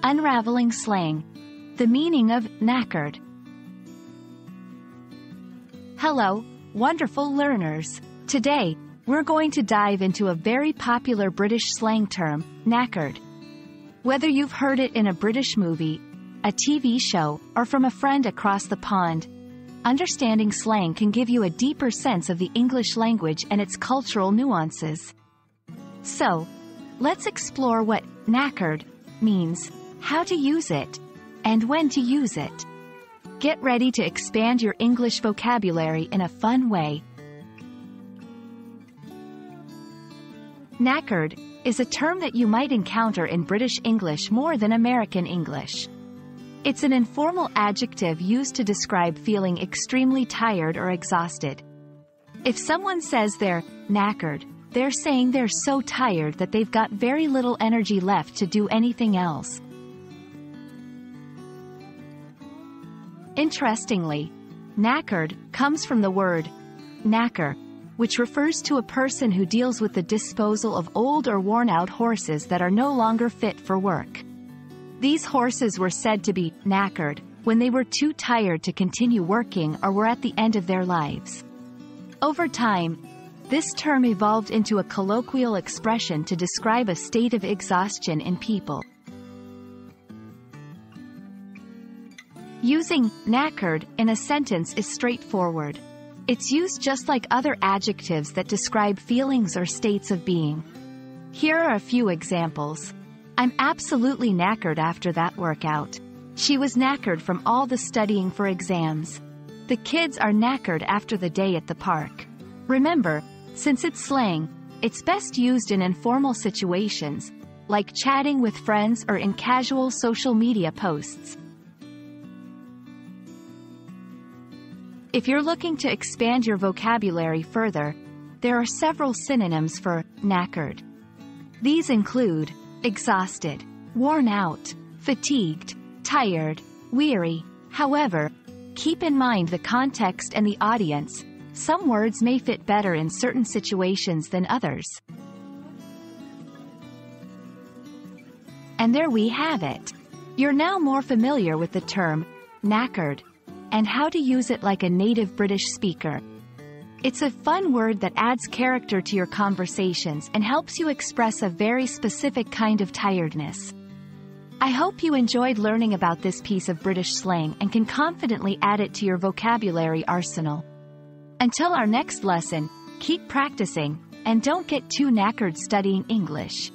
Unraveling Slang. The meaning of knackered. Hello, wonderful learners. Today, we're going to dive into a very popular British slang term, knackered. Whether you've heard it in a British movie, a TV show, or from a friend across the pond, understanding slang can give you a deeper sense of the English language and its cultural nuances. So, let's explore what knackered means, how to use it, and when to use it. Get ready to expand your English vocabulary in a fun way. Knackered is a term that you might encounter in British English more than American English. It's an informal adjective used to describe feeling extremely tired or exhausted. If someone says they're knackered, they're saying they're so tired that they've got very little energy left to do anything else. Interestingly, knackered comes from the word knacker, which refers to a person who deals with the disposal of old or worn-out horses that are no longer fit for work. These horses were said to be knackered when they were too tired to continue working or were at the end of their lives. Over time, this term evolved into a colloquial expression to describe a state of exhaustion in people. Using knackered in a sentence is straightforward. It's used just like other adjectives that describe feelings or states of being. Here are a few examples. I'm absolutely knackered after that workout. She was knackered from all the studying for exams. The kids are knackered after the day at the park. Remember, since it's slang, it's best used in informal situations, like chatting with friends or in casual social media posts. If you're looking to expand your vocabulary further, there are several synonyms for knackered. These include exhausted, worn out, fatigued, tired, weary. However, keep in mind the context and the audience. Some words may fit better in certain situations than others. And there we have it. You're now more familiar with the term knackered and how to use it like a native British speaker. It's a fun word that adds character to your conversations and helps you express a very specific kind of tiredness. I hope you enjoyed learning about this piece of British slang and can confidently add it to your vocabulary arsenal. Until our next lesson, keep practicing, and don't get too knackered studying English.